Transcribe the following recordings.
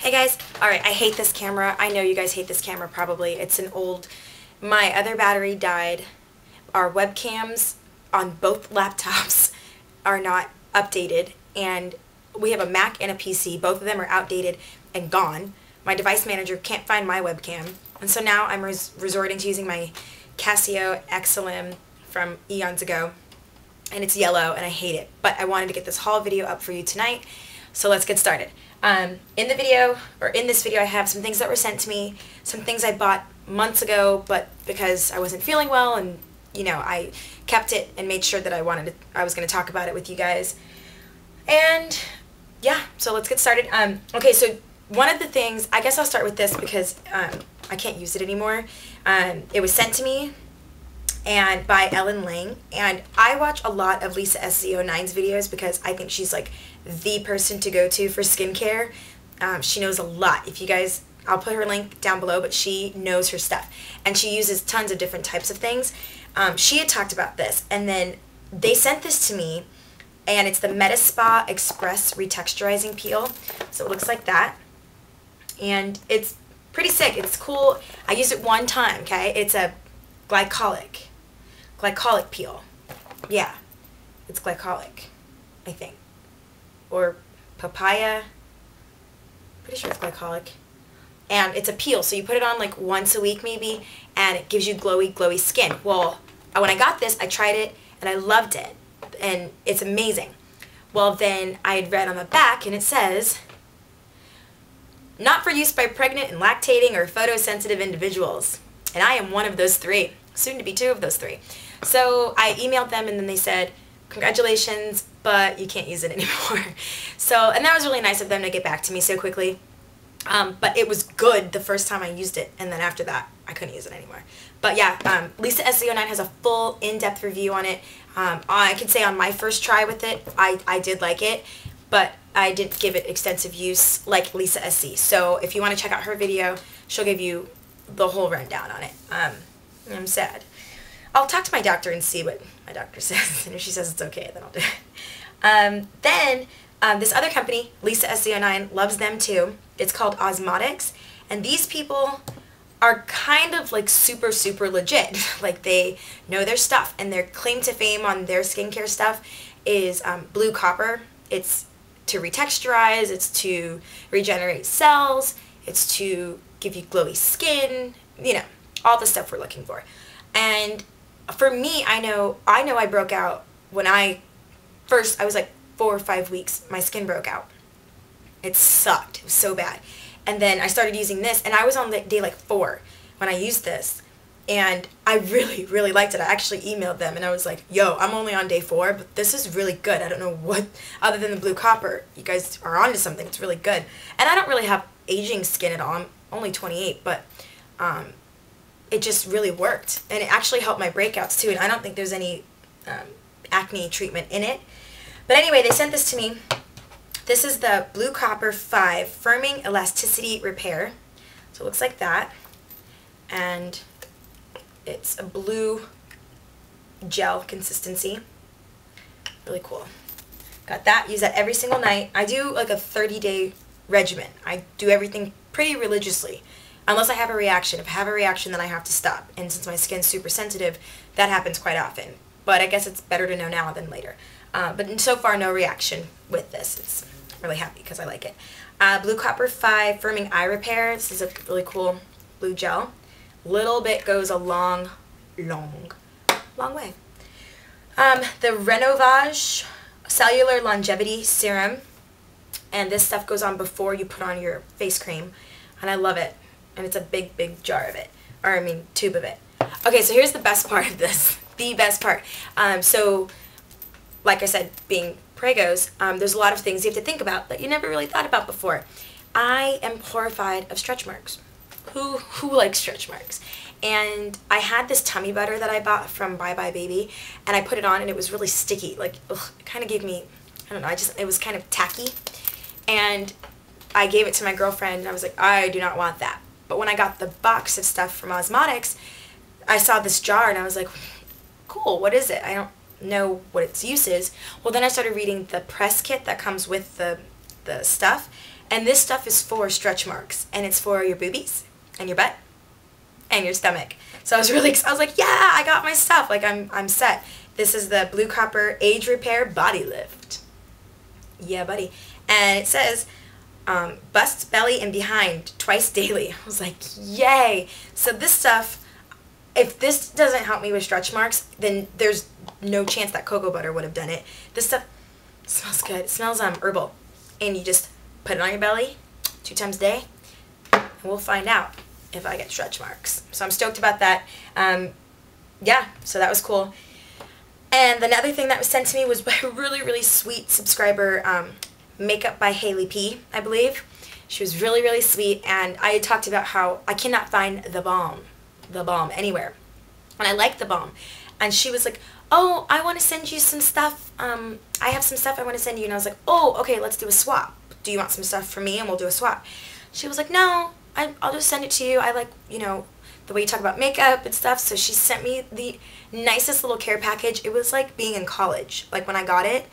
Hey guys, alright, I hate this camera. I know you guys hate this camera probably. It's an old, my other battery died. Our webcams on both laptops are not updated, and we have a Mac and a PC. Both of them are outdated and gone. My device manager can't find my webcam, and so now I'm resorting to using my Casio XLM from eons ago, and it's yellow and I hate it. But I wanted to get this haul video up for you tonight, so let's get started. In this video I have some things that were sent to me, some things I bought months ago, but because I wasn't feeling well and you know, I kept it and made sure that I was going to talk about it with you guys. And yeah, so let's get started. Okay, so one of the things, I guess I'll start with this because I can't use it anymore. It was sent to me and by Lange, and I watch a lot of Lisa SZ09's videos because I think she's like the person to go to for skincare. She knows a lot. If you guys, I'll put her link down below, but she knows her stuff and she uses tons of different types of things. She had talked about this, and then they sent this to me, and it's the Meta Spa Express Retexturizing Peel. So it looks like that, and it's pretty sick. It's cool. I used it one time, okay? It's a glycolic peel. Yeah, it's glycolic, I think. Or papaya. Pretty sure it's glycolic. And it's a peel, so you put it on like once a week maybe, and it gives you glowy skin. Well, when I got this, I tried it and I loved it, and it's amazing. Well, then I had read on the back, and it says, not for use by pregnant and lactating or photosensitive individuals. And I am one of those three, soon to be two of those three. So I emailed them, and then they said, congratulations, but you can't use it anymore. So, and that was really nice of them to get back to me so quickly. But it was good the first time I used it, and then after that, I couldn't use it anymore. But yeah, Lisa SZ09 has a full in-depth review on it. I could say on my first try with it, I did like it, but I didn't give it extensive use like Lisa SZ. So if you want to check out her video, she'll give you the whole rundown on it. I'm sad. I'll talk to my doctor and see what my doctor says, and if she says it's okay, then I'll do it. Then this other company, Lisa SZ09, loves them too. It's called Osmotics, and these people are kind of like super legit. Like, they know their stuff, and their claim to fame on their skincare stuff is blue copper. It's to retexturize, it's to regenerate cells, it's to give you glowy skin, you know, all the stuff we're looking for. And for me, I know I broke out when I was like 4 or 5 weeks, my skin broke out. It sucked. It was so bad. And then I started using this, and I was on day like 4 when I used this, and I really liked it. I actually emailed them, and I was like, yo, I'm only on day 4, but this is really good. I don't know what, other than the blue copper, you guys are onto something. It's really good. And I don't really have aging skin at all. I'm only 28, but it just really worked. And it actually helped my breakouts too, and I don't think there's any acne treatment in it. But anyway, they sent this to me. This is the Blue Copper 5 Firming Elasticity Repair. So it looks like that. And it's a blue gel consistency. Really cool. Got that. Use that every single night. I do like a 30-day regimen. I do everything pretty religiously. Unless I have a reaction. If I have a reaction, then I have to stop. And since my skin's super sensitive, that happens quite often. But I guess it's better to know now than later. But so far, no reaction with this. It's really happy because I like it. Blue Copper 5 Firming Eye Repair. This is a really cool blue gel. Little bit goes a long way. The Renovage Cellular Longevity Serum. And this stuff goes on before you put on your face cream. And I love it. And it's a big jar of it. Or, I mean, tube of it. Okay, so here's the best part of this. The best part. So, like I said, being pregos, there's a lot of things you have to think about that you never really thought about before. I am horrified of stretch marks. Who likes stretch marks? And I had this tummy butter that I bought from Bye Bye Baby, and I put it on, and it was really sticky. Like, ugh, it kind of gave me, I don't know, it was kind of tacky. And I gave it to my girlfriend, and I was like, I do not want that. But when I got the box of stuff from Osmotics, I saw this jar, and I was like, cool, what is it? I don't know what its use is. Well, then I started reading the press kit that comes with the stuff, And this stuff is for stretch marks, and it's for your boobies and your butt and your stomach. So I was really excited. I was like, yeah, I got my stuff. Like, I'm set. This is the Blue Copper Age Repair Body Lift. Yeah, buddy. And it says, bust, belly, and behind twice daily. I was like, yay. So this stuff, if this doesn't help me with stretch marks, then there's no chance that cocoa butter would have done it. This stuff smells good. It smells herbal. And you just put it on your belly 2 times a day, and we'll find out if I get stretch marks. So I'm stoked about that. Yeah, so that was cool. And another thing that was sent to me was by a really, really sweet subscriber, Makeup by Haley P, I believe. She was really, really sweet, and I had talked about how I cannot find the balm anywhere. And I like the balm. And she was like, oh, I want to send you some stuff. I have some stuff I want to send you. And I was like, oh, okay, let's do a swap. Do you want some stuff from me and we'll do a swap? She was like, no, I'll just send it to you. I like, you know, the way you talk about makeup and stuff. So she sent me the nicest little care package. It was like being in college. Like when I got it,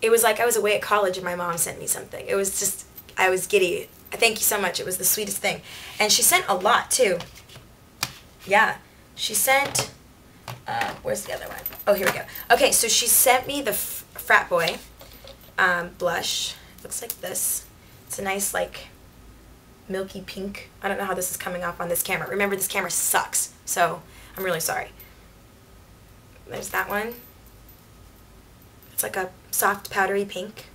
it was like I was away at college and my mom sent me something. It was just, I was giddy. Thank you so much. It was the sweetest thing. And she sent a lot too. Yeah. She sent, where's the other one? Oh, here we go. Okay, so she sent me the Frat Boy blush. It looks like this. It's a nice, like, milky pink. I don't know how this is coming off on this camera. Remember, this camera sucks, so I'm really sorry. There's that one. It's like a soft, powdery pink.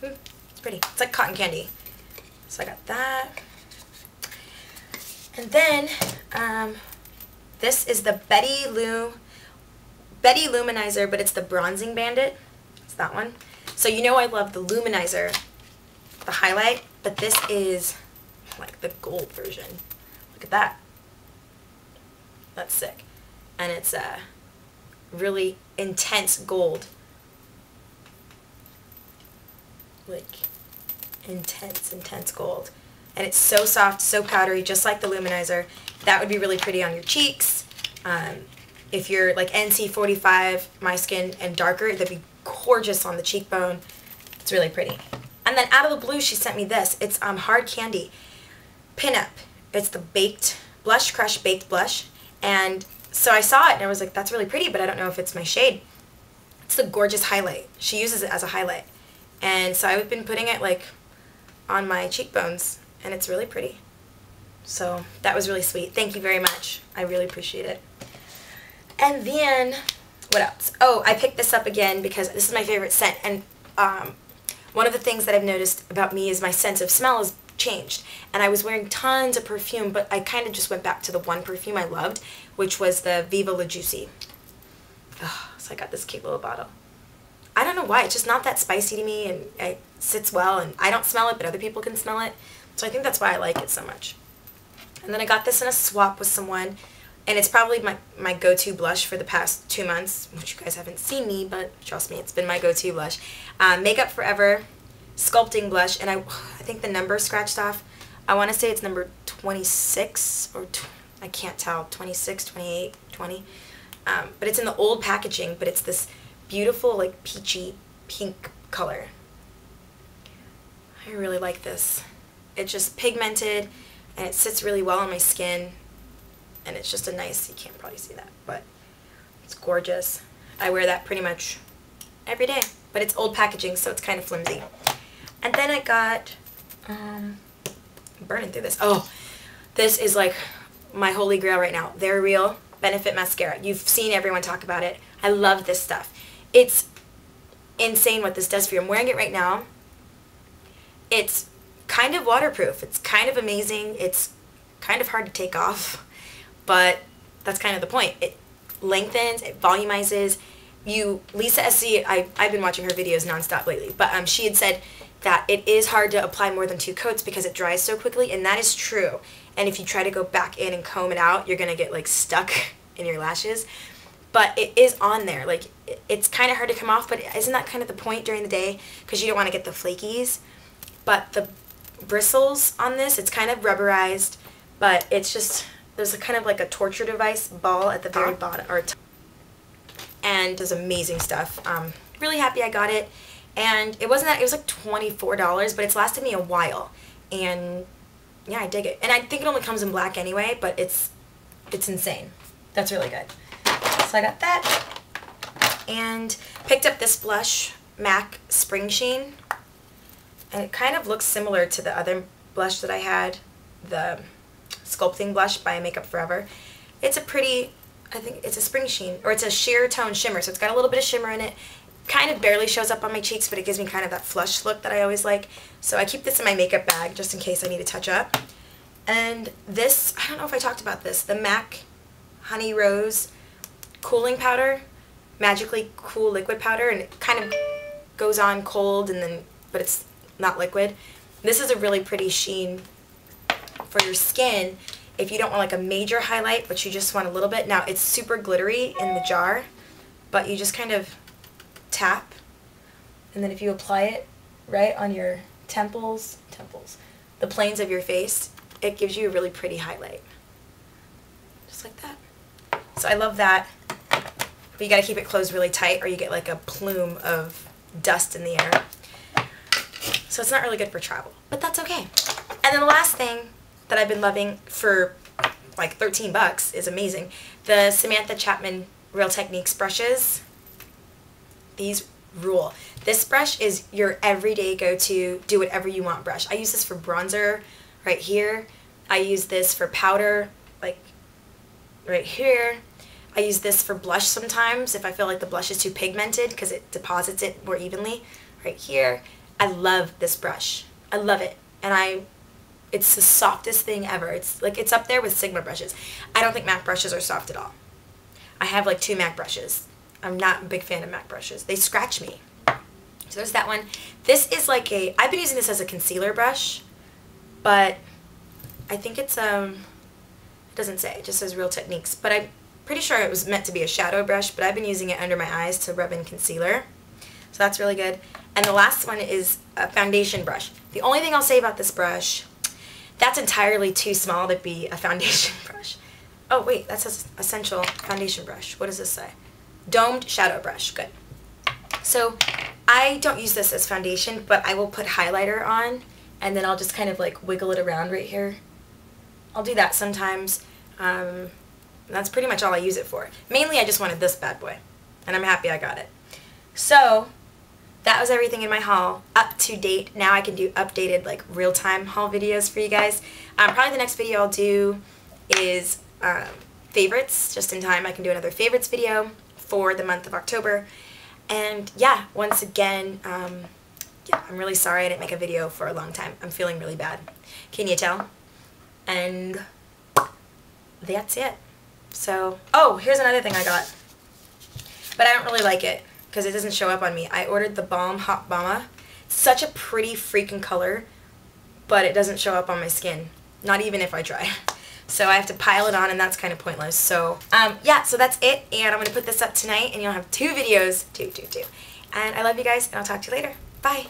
It's pretty. It's like cotton candy. So I got that. And then, this is the Betty Luminizer, but it's the Bronzing Bandit. It's that one. So you know I love the Luminizer, the highlight, but this is like the gold version. Look at that. That's sick. And it's a really intense gold. Like, intense gold. And it's so soft, so powdery, just like the Luminizer. That would be really pretty on your cheeks. If you're like NC45, my skin, and darker, that'd be gorgeous on the cheekbone. It's really pretty. And then out of the blue, she sent me this. It's Hard Candy Pinup. It's the Baked Blush, Crush Baked Blush. And so I saw it and I was like, that's really pretty, but I don't know if it's my shade. It's the gorgeous highlight. She uses it as a highlight. And so I've been putting it like on my cheekbones, and it's really pretty. So that was really sweet. Thank you very much. I really appreciate it. And then, what else? Oh, I picked this up again because this is my favorite scent. And one of the things that I've noticed about me is my sense of smell has changed. And I was wearing tons of perfume, but I kind of just went back to the one perfume I loved, which was the Viva La Juicy. Oh, so I got this cute little bottle. I don't know why. It's just not that spicy to me, and it sits well, and I don't smell it, but other people can smell it. So I think that's why I like it so much. And then I got this in a swap with someone, and it's probably my go-to blush for the past 2 months, which you guys haven't seen me, but trust me, it's been my go-to blush. Makeup Forever Sculpting Blush, and I think the number scratched off. I want to say it's number 26, or I can't tell, 26, 28, 20. But it's in the old packaging, but it's this beautiful, like, peachy pink color. I really like this. It's just pigmented, and it sits really well on my skin, and it's just a nice, you can't probably see that, but it's gorgeous. I wear that pretty much every day, but it's old packaging, so it's kind of flimsy. And then I got, I'm burning through this. Oh, this is like my holy grail right now. They're Real Benefit Mascara. You've seen everyone talk about it. I love this stuff. It's insane what this does for you. I'm wearing it right now. It's kind of waterproof. It's kind of amazing. It's kind of hard to take off, but that's kind of the point. It lengthens, it volumizes. Lisa SC, I've been watching her videos nonstop lately, but she had said that it is hard to apply more than 2 coats because it dries so quickly, and that is true. And if you try to go back in and comb it out, you're going to get like stuck in your lashes. But it is on there. Like, it's kind of hard to come off, but isn't that kind of the point during the day? Because you don't want to get the flakies. But the bristles on this, it's kind of rubberized, but it's just, there's a kind of like a torture device ball at the very bottom, or and does amazing stuff. Really happy I got it. And it wasn't that, it was like $24, but it's lasted me a while. And yeah, I dig it. And I think it only comes in black anyway, but it's insane. That's really good. So I got that. And picked up this blush, MAC Spring Sheen. And it kind of looks similar to the other blush that I had, the Sculpting Blush by Makeup Forever. It's a pretty, I think it's a spring sheen, or it's a sheer tone shimmer, so it's got a little bit of shimmer in it. Kind of barely shows up on my cheeks, but it gives me kind of that flush look that I always like. So I keep this in my makeup bag just in case I need to touch up. And this, I don't know if I talked about this, the MAC Honey Rose Cooling Powder, Magically Cool Liquid Powder, and it kind of goes on cold, and then, but it's not liquid. This is a really pretty sheen for your skin if you don't want like a major highlight, but you just want a little bit. Now, it's super glittery in the jar, but you just kind of tap, and then if you apply it right on your temples, the planes of your face, it gives you a really pretty highlight. Just like that. So I love that. But you gotta keep it closed really tight or you get like a plume of dust in the air. So it's not really good for travel, but that's okay. And then the last thing that I've been loving for like 13 bucks is amazing. The Samantha Chapman Real Techniques brushes. These rule. This brush is your everyday go-to, do whatever you want brush. I use this for bronzer right here. I use this for powder, like right here. I use this for blush sometimes if I feel like the blush is too pigmented because it deposits it more evenly right here. I love this brush. I love it. And it's the softest thing ever. It's like, it's up there with Sigma brushes. I don't think MAC brushes are soft at all. I have like 2 MAC brushes. I'm not a big fan of MAC brushes. They scratch me. So there's that one. This is like I've been using this as a concealer brush, but I think it's, it doesn't say, it just says Real Techniques, but I'm pretty sure it was meant to be a shadow brush, but I've been using it under my eyes to rub in concealer. So that's really good. And the last one is a foundation brush. The only thing I'll say about this brush, that's entirely too small to be a foundation brush. Oh wait, that says Essential Foundation Brush. What does this say? Domed Shadow Brush. Good. So I don't use this as foundation, but I will put highlighter on, and then I'll just kind of like wiggle it around right here. I'll do that sometimes. That's pretty much all I use it for. Mainly I just wanted this bad boy, and I'm happy I got it. So that was everything in my haul, up to date. Now I can do updated like real-time haul videos for you guys. Probably the next video I'll do is favorites, just in time I can do another favorites video for the month of October. And yeah, once again, yeah, I'm really sorry I didn't make a video for a long time. I'm feeling really bad. Can you tell? And that's it. So, oh, here's another thing I got. But I don't really like it because it doesn't show up on me. I ordered the Balm Hot Balma. Such a pretty freaking color, but it doesn't show up on my skin. Not even if I try. So I have to pile it on, and that's kind of pointless. So, yeah, so that's it. And I'm going to put this up tonight, and you'll have 2 videos. Two. And I love you guys, and I'll talk to you later. Bye.